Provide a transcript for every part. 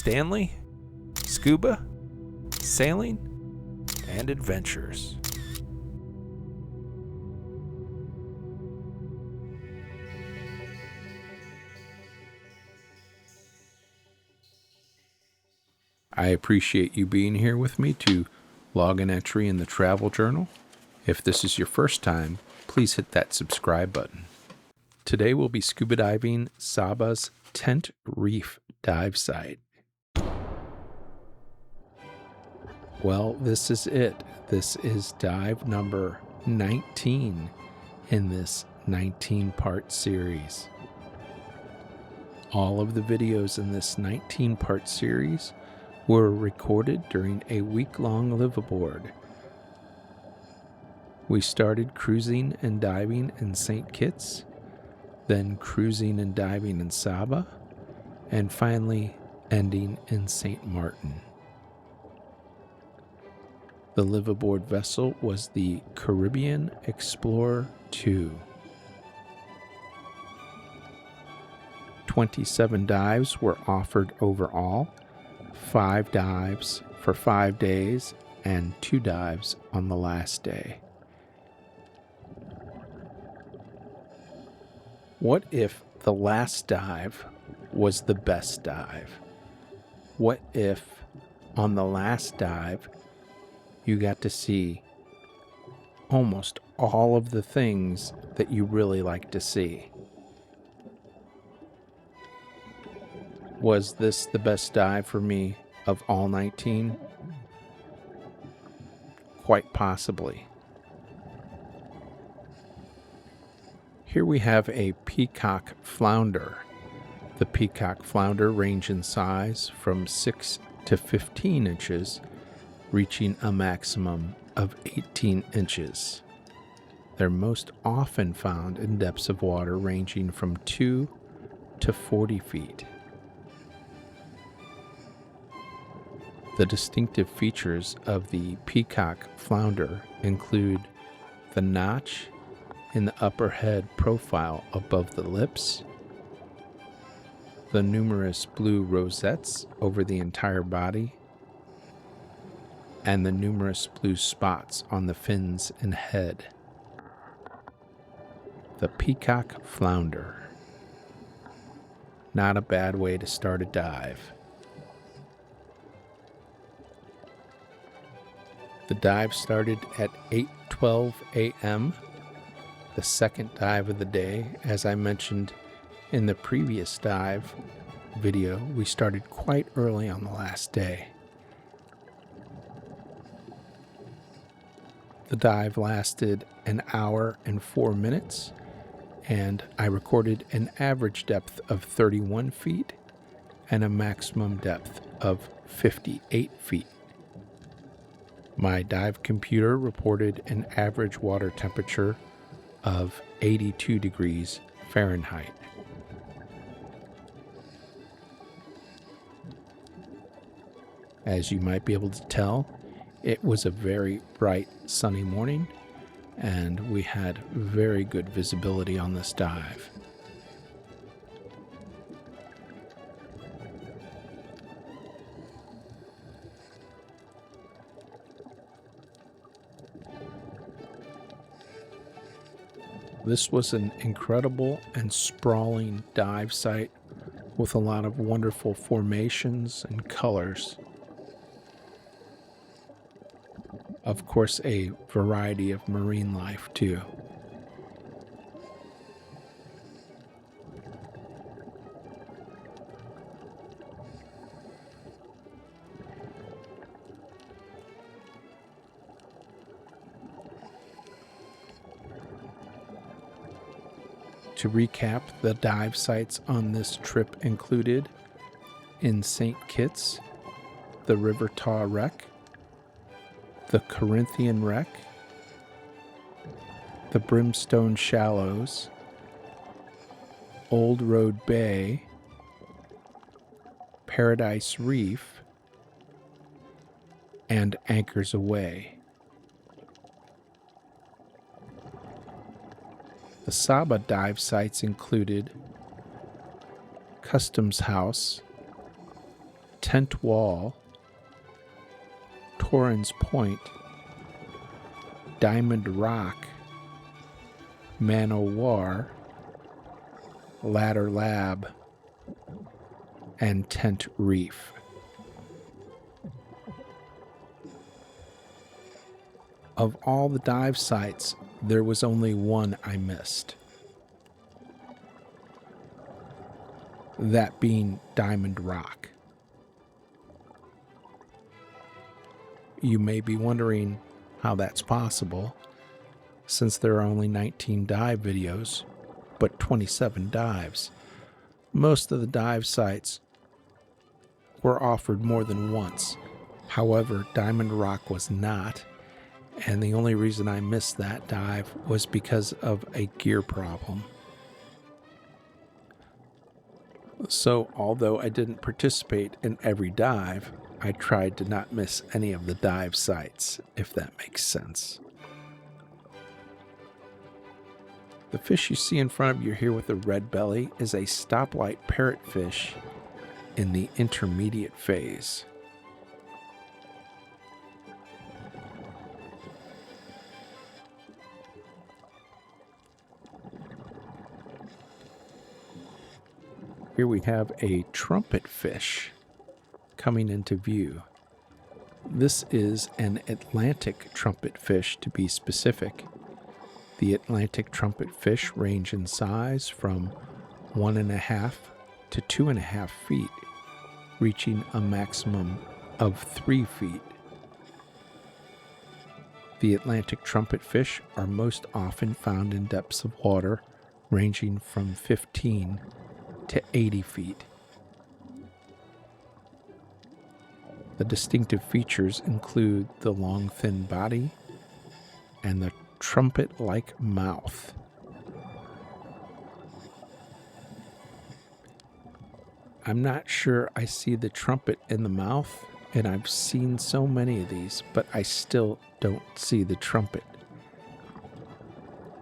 Stanley, Scuba, Sailing, and Adventures. I appreciate you being here with me to log an entry in the travel journal. If this is your first time, please hit that subscribe button. Today we'll be scuba diving Saba's Tent Reef dive site. Well, this is it. This is dive number 19 in this 19-part series. All of the videos in this 19-part series were recorded during a week-long liveaboard. We started cruising and diving in St. Kitts, then cruising and diving in Saba, and finally ending in St. Martin. The liveaboard vessel was the Caribbean Explorer 2. 27 dives were offered overall, 5 dives for 5 days, and 2 dives on the last day. What if the last dive was the best dive? What if on the last dive you got to see almost all of the things that you really like to see? Was this the best dive for me of all 19? Quite possibly. Here we have a Peacock Flounder. The Peacock Flounder range in size from 6 to 15 inches, reaching a maximum of 18 inches. They're most often found in depths of water ranging from 2 to 40 feet. The distinctive features of the Peacock Flounder include the notch in the upper head profile above the lips, the numerous blue rosettes over the entire body, and the numerous blue spots on the fins and head. The Peacock Flounder. Not a bad way to start a dive. The dive started at 8:12 a.m., the second dive of the day. As I mentioned in the previous dive video, we started quite early on the last day. The dive lasted an hour and 4 minutes, and I recorded an average depth of 31 feet and a maximum depth of 58 feet. My dive computer reported an average water temperature of 82 degrees Fahrenheit. As you might be able to tell, it was a very bright sunny morning, and we had very good visibility on this dive. This was an incredible and sprawling dive site with a lot of wonderful formations and colors. Of course, a variety of marine life too. To recap, the dive sites on this trip included in St. Kitts, the River Taw Wreck, the Corinthian Wreck, the Brimstone Shallows, Old Road Bay, Paradise Reef, and Anchors Away. The Saba dive sites included Customs House, Tent Wall, Torrens Point, Diamond Rock, Man-O-War, Ladder Lab, and Tent Reef. Of all the dive sites, there was only one I missed. That being Diamond Rock. You may be wondering how that's possible, since there are only 19 dive videos, but 27 dives. Most of the dive sites were offered more than once. However, Diamond Rock was not, and the only reason I missed that dive was because of a gear problem. So, although I didn't participate in every dive, I tried to not miss any of the dive sites, if that makes sense. The fish you see in front of you here with the red belly is a Stoplight Parrotfish in the intermediate phase. Here we have a Trumpetfish coming into view. This is an Atlantic trumpetfish, to be specific. The Atlantic trumpetfish range in size from 1.5 to 2.5 feet, reaching a maximum of 3 feet. The Atlantic trumpetfish are most often found in depths of water ranging from 15 to 80 feet. The distinctive features include the long, thin body and the trumpet-like mouth. I'm not sure I see the trumpet in the mouth, and I've seen so many of these, but I still don't see the trumpet.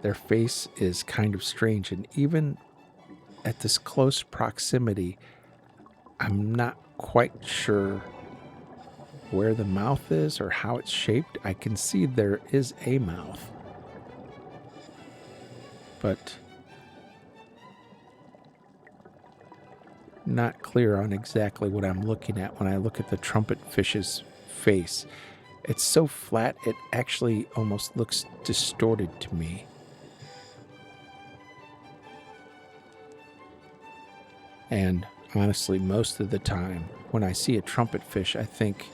Their face is kind of strange, and even at this close proximity, I'm not quite sure where the mouth is or how it's shaped. I can see there is a mouth, but not clear on exactly what I'm looking at when I look at the trumpetfish's face. It's so flat, it actually almost looks distorted to me. And honestly, most of the time, when I see a trumpetfish, I think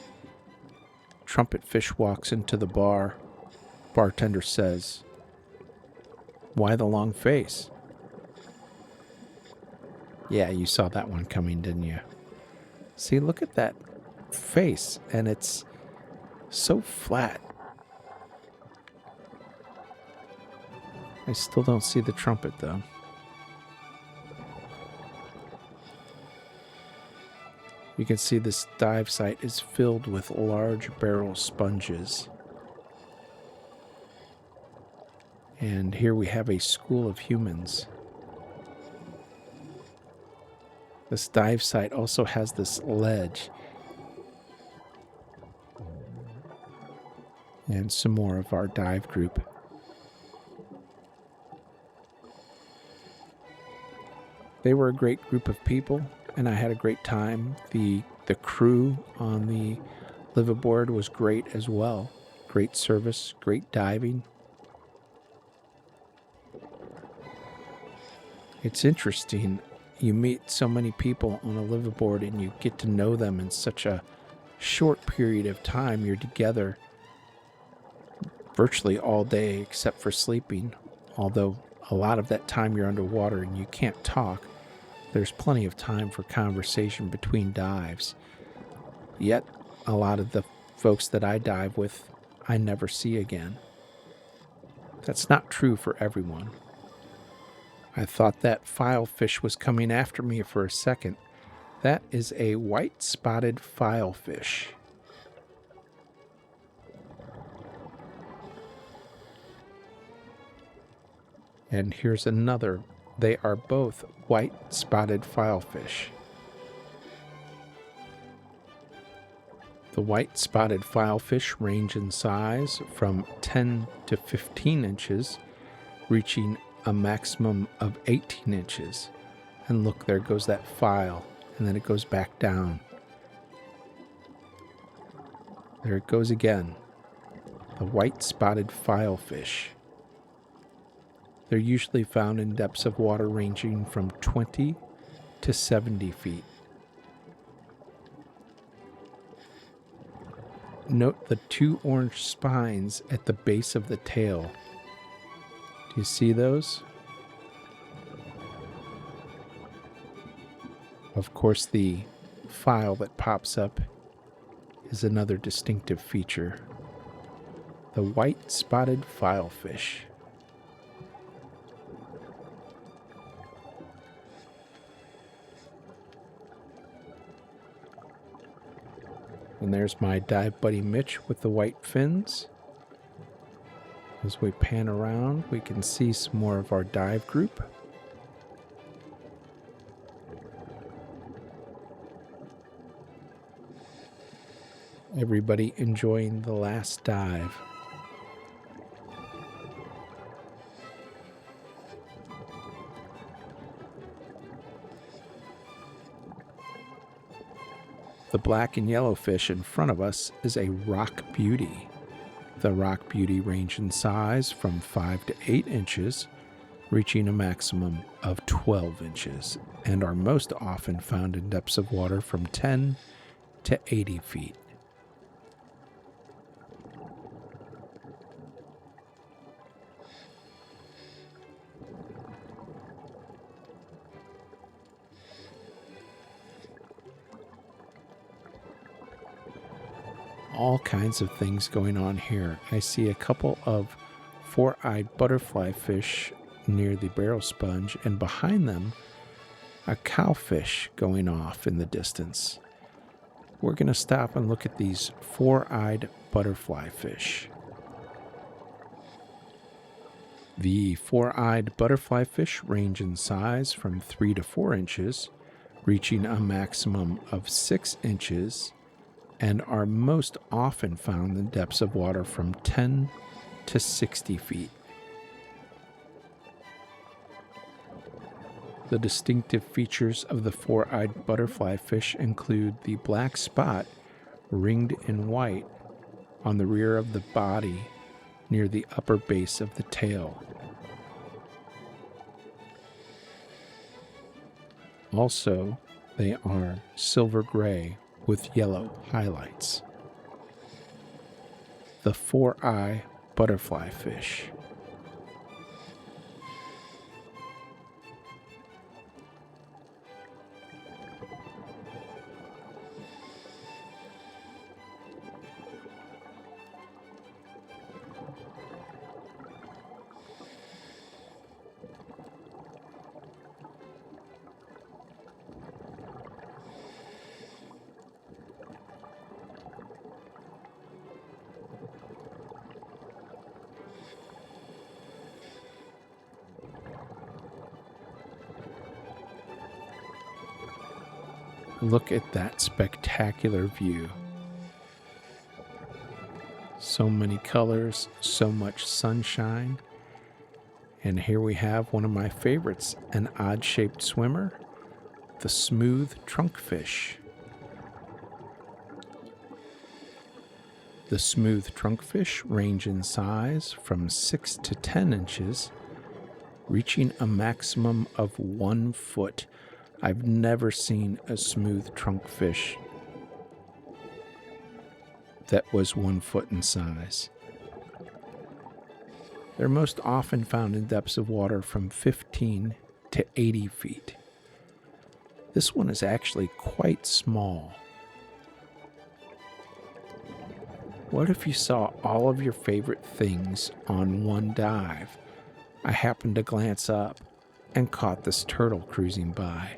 trumpetfish walks into the bar. Bartender says, "Why the long face?" Yeah, you saw that one coming, didn't you? See, look at that face, and it's so flat. I still don't see the trumpet, though. You can see this dive site is filled with large barrel sponges. And here we have a school of humans. This dive site also has this ledge. And some more of our dive group. They were a great group of people, and I had a great time. The crew on the Liveaboard was great as well. Great service, great diving. It's interesting. You meet so many people on a Liveaboard and you get to know them in such a short period of time. You're together virtually all day except for sleeping, although a lot of that time you're underwater and you can't talk. There's plenty of time for conversation between dives. Yet, a lot of the folks that I dive with, I never see again. That's not true for everyone. I thought that Filefish was coming after me for a second. That is a white-spotted Filefish. And here's another. They are both white-spotted Filefish. The white-spotted filefish range in size from 10 to 15 inches, reaching a maximum of 18 inches. And look, there goes that file, and then it goes back down. There it goes again. The white-spotted filefish. They're usually found in depths of water ranging from 20 to 70 feet. Note the two orange spines at the base of the tail. Do you see those? Of course, the file that pops up is another distinctive feature. The white-spotted filefish. And there's my dive buddy Mitch with the white fins. As we pan around, we can see some more of our dive group. Everybody enjoying the last dive. The black and yellow fish in front of us is a rock beauty. The rock beauty range in size from 5 to 8 inches, reaching a maximum of 12 inches, and are most often found in depths of water from 10 to 80 feet. All kinds of things going on here. I see a couple of four-eyed butterflyfish near the barrel sponge, and behind them, a cowfish going off in the distance. We're going to stop and look at these four-eyed butterflyfish. The four-eyed butterflyfish range in size from 3 to 4 inches, reaching a maximum of 6 inches, and are most often found in depths of water from 10 to 60 feet. The distinctive features of the four-eyed butterflyfish include the black spot ringed in white on the rear of the body near the upper base of the tail. Also, they are silver gray with yellow highlights. The four-eye butterflyfish. Look at that spectacular view. So many colors, so much sunshine. And here we have one of my favorites, an odd-shaped swimmer, the smooth trunkfish. The smooth trunkfish range in size from 6 to 10 inches, reaching a maximum of 1 foot. I've never seen a smooth trunkfish that was 1 foot in size. They're most often found in depths of water from 15 to 80 feet. This one is actually quite small. What if you saw all of your favorite things on one dive? I happened to glance up and caught this turtle cruising by.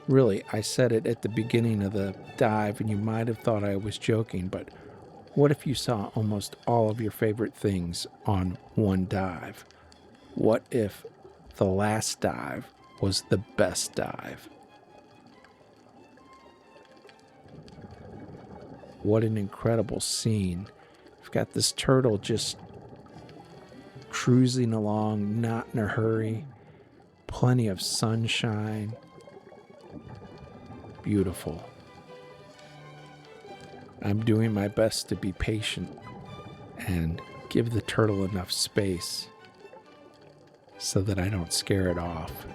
Really, I said it at the beginning of the dive and you might have thought I was joking, but what if you saw almost all of your favorite things on one dive? What if the last dive was the best dive? what an incredible scene. I've got this turtle just cruising along, not in a hurry, plenty of sunshine. Beautiful. I'm doing my best to be patient and give the turtle enough space so that I don't scare it off.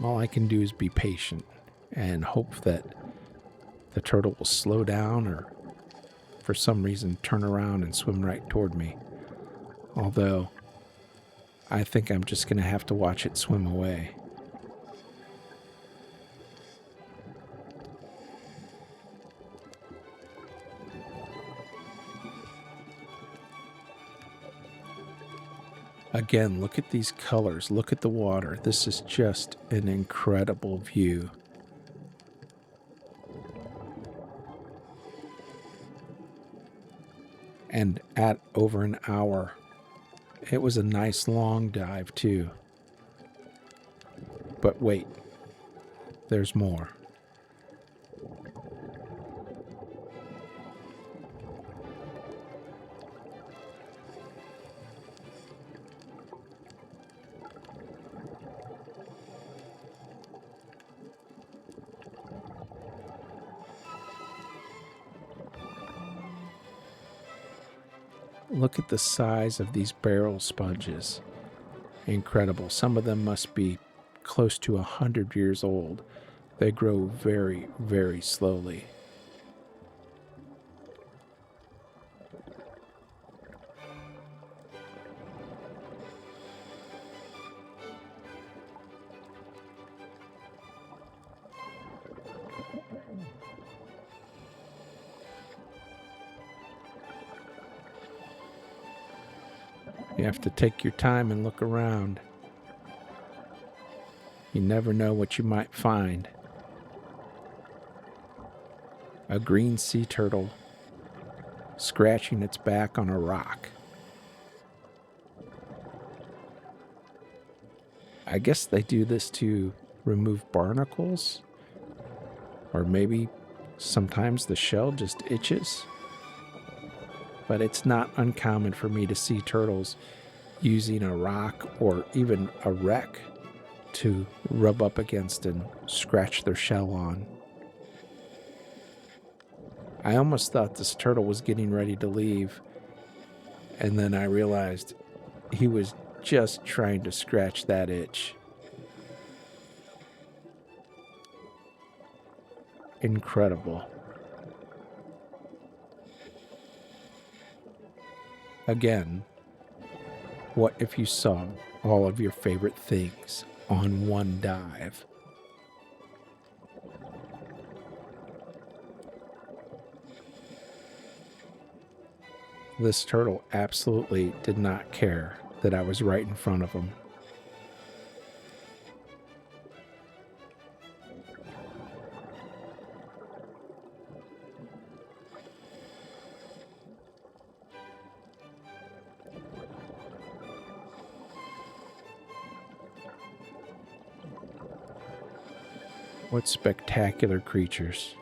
All I can do is be patient and hope that the turtle will slow down or for some reason turn around and swim right toward me. Although I think I'm just going to have to watch it swim away. Again, look at these colors. Look at the water. This is just an incredible view. And at over an hour, it was a nice long dive too. But wait, there's more. Look at the size of these barrel sponges. Incredible. Some of them must be close to 100 years old. They grow very, very slowly. You have to take your time and look around. You never know what you might find. A green sea turtle scratching its back on a rock. I guess they do this to remove barnacles, or maybe sometimes the shell just itches. But it's not uncommon for me to see turtles using a rock or even a wreck to rub up against and scratch their shell on. I almost thought this turtle was getting ready to leave, and then I realized he was just trying to scratch that itch. Incredible. Again, what if you saw all of your favorite things on one dive? This turtle absolutely did not care that I was right in front of him. What spectacular creatures.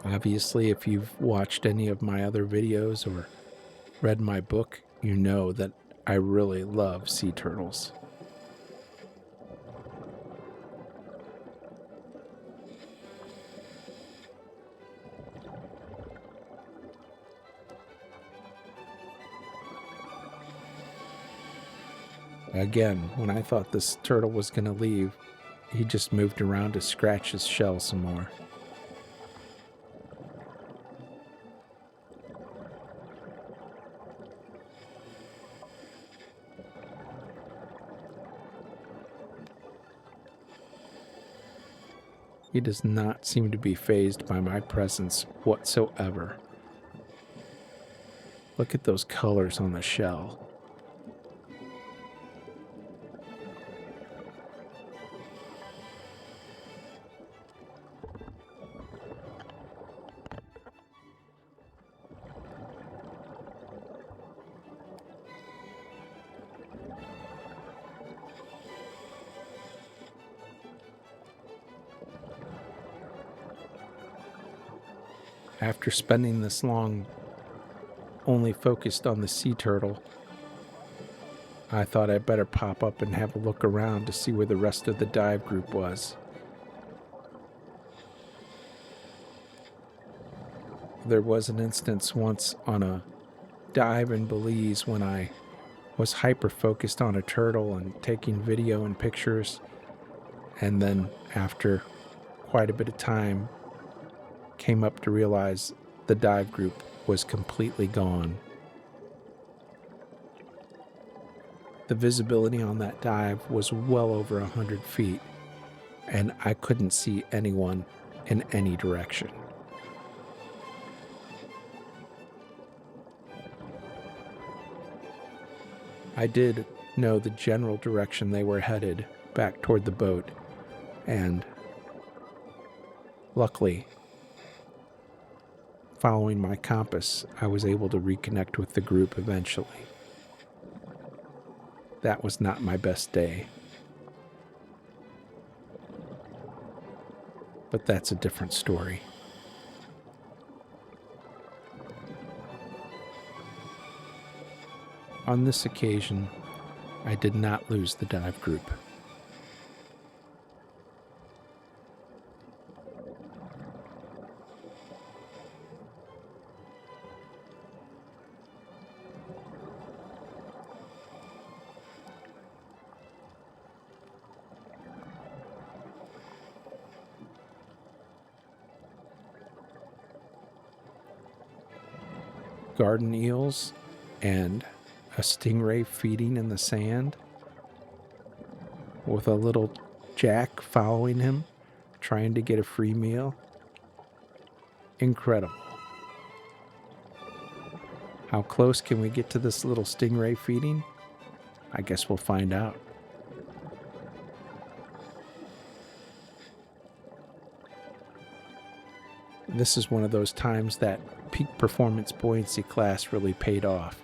Obviously, if you've watched any of my other videos or read my book, you know that I really love sea turtles. Again, when I thought this turtle was going to leave, he just moved around to scratch his shell some more. He does not seem to be fazed by my presence whatsoever. Look at those colors on the shell. After spending this long only focused on the sea turtle, I thought I'd better pop up and have a look around to see where the rest of the dive group was. There was an instance once on a dive in Belize when I was hyper-focused on a turtle and taking video and pictures, and then after quite a bit of time came up to realize the dive group was completely gone. The visibility on that dive was well over 100 feet, and I couldn't see anyone in any direction. I did know the general direction they were headed, back toward the boat, and luckily, following my compass, I was able to reconnect with the group eventually. That was not my best day, but that's a different story. On this occasion, I did not lose the dive group. Garden eels and a stingray feeding in the sand with a little jack following him, trying to get a free meal. Incredible. How close can we get to this little stingray feeding? I guess we'll find out. This is one of those times that peak performance buoyancy class really paid off.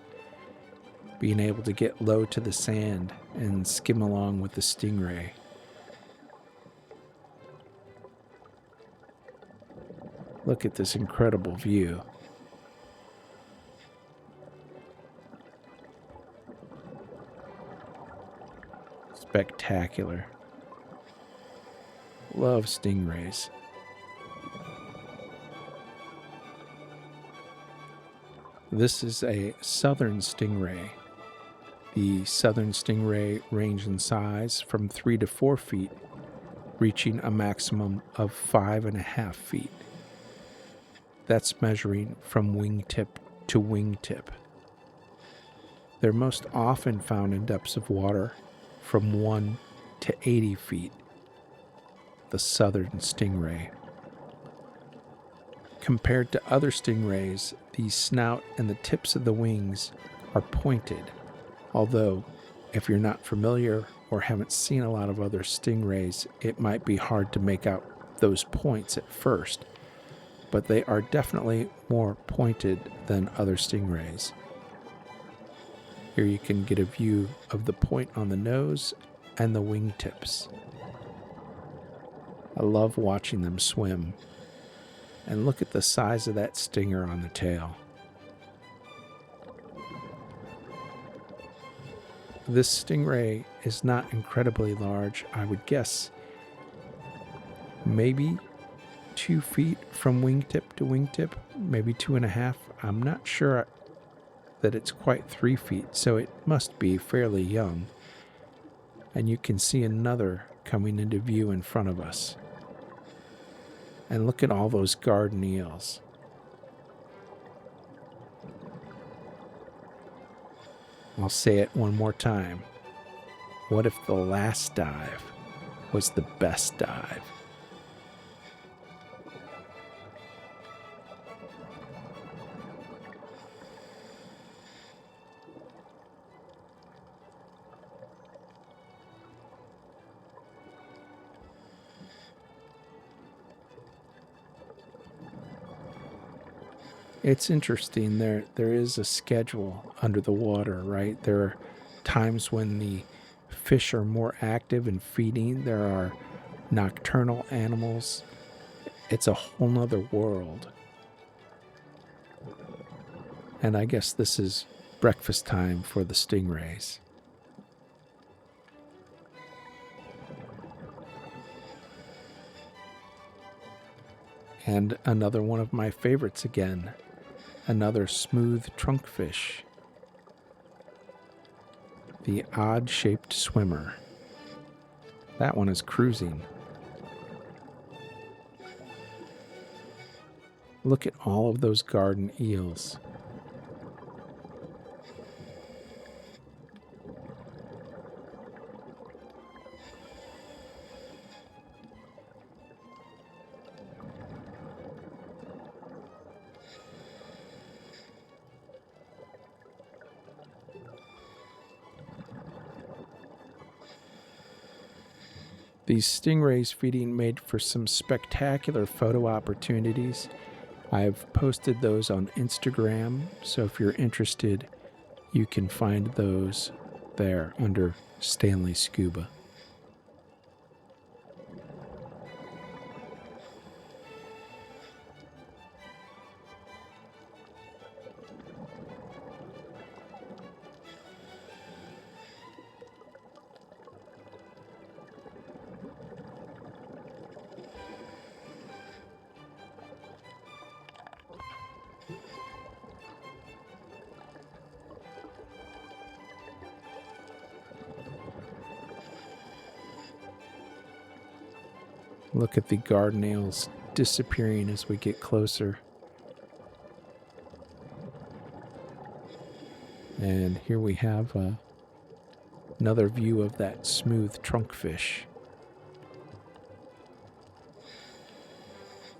Being able to get low to the sand and skim along with the stingray. Look at this incredible view. Spectacular. Love stingrays. This is a southern stingray. The southern stingray range in size from 3 to 4 feet, reaching a maximum of 5.5 feet. That's measuring from wingtip to wingtip. They're most often found in depths of water from 1 to 80 feet. The southern stingray. Compared to other stingrays, the snout and the tips of the wings are pointed. Although, if you're not familiar or haven't seen a lot of other stingrays, it might be hard to make out those points at first. But they are definitely more pointed than other stingrays. Here you can get a view of the point on the nose and the wingtips. I love watching them swim. And look at the size of that stinger on the tail. This stingray is not incredibly large. I would guess maybe 2 feet from wingtip to wingtip, maybe 2.5. I'm not sure that it's quite 3 feet, so it must be fairly young. And you can see another coming into view in front of us. And look at all those garden eels. I'll say it one more time. What if the last dive was the best dive? It's interesting. There is a schedule under the water, right? There are times when the fish are more active and feeding. There are nocturnal animals. It's a whole nother world. And I guess this is breakfast time for the stingrays. And another one of my favorites again, another smooth trunkfish, the odd-shaped swimmer. That one is cruising. Look at all of those garden eels. These stingrays feeding made for some spectacular photo opportunities. I've posted those on Instagram, so if you're interested, you can find those there under Stanley Scuba. Look at the garden eels disappearing as we get closer. And here we have another view of that smooth trunkfish.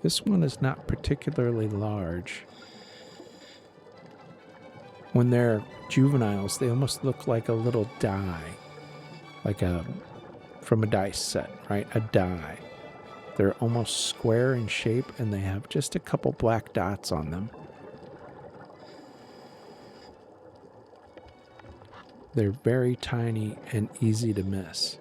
This one is not particularly large. When they're juveniles, they almost look like a little die, from a dice set, right? A die. They're almost square in shape, and they have just a couple black dots on them. They're very tiny and easy to miss.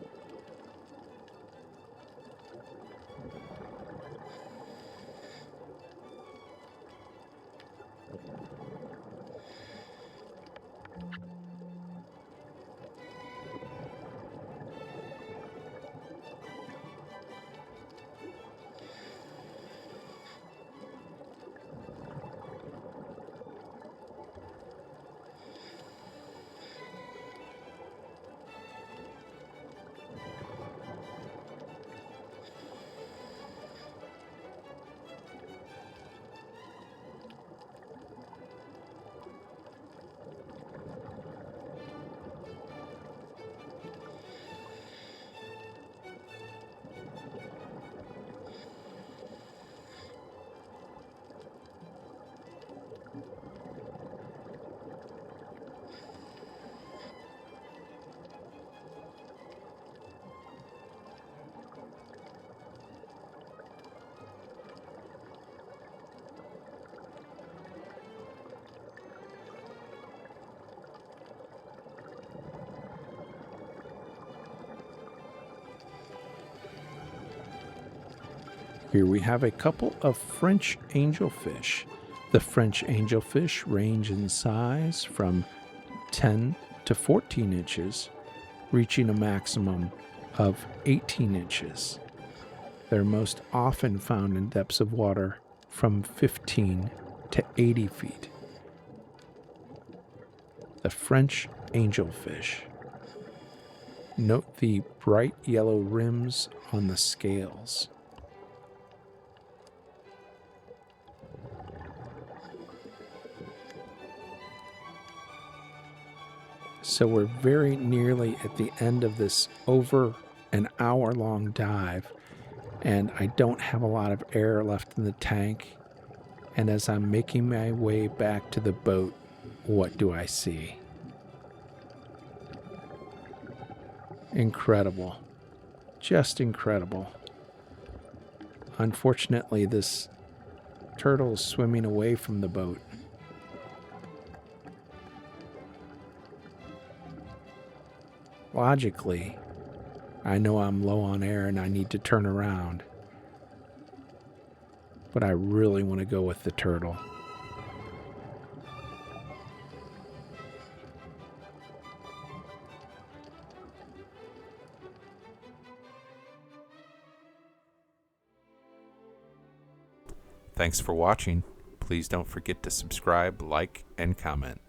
Here we have a couple of French angelfish. The French angelfish range in size from 10 to 14 inches, reaching a maximum of 18 inches. They're most often found in depths of water from 15 to 80 feet. The French angelfish. Note the bright yellow rims on the scales. So we're very nearly at the end of this over an hour-long dive, and I don't have a lot of air left in the tank. And as I'm making my way back to the boat, what do I see? Incredible. Just incredible. Unfortunately, this turtle is swimming away from the boat. Logically, I know I'm low on air and I need to turn around, but I really want to go with the turtle. Thanks for watching. Please don't forget to subscribe, like, and comment.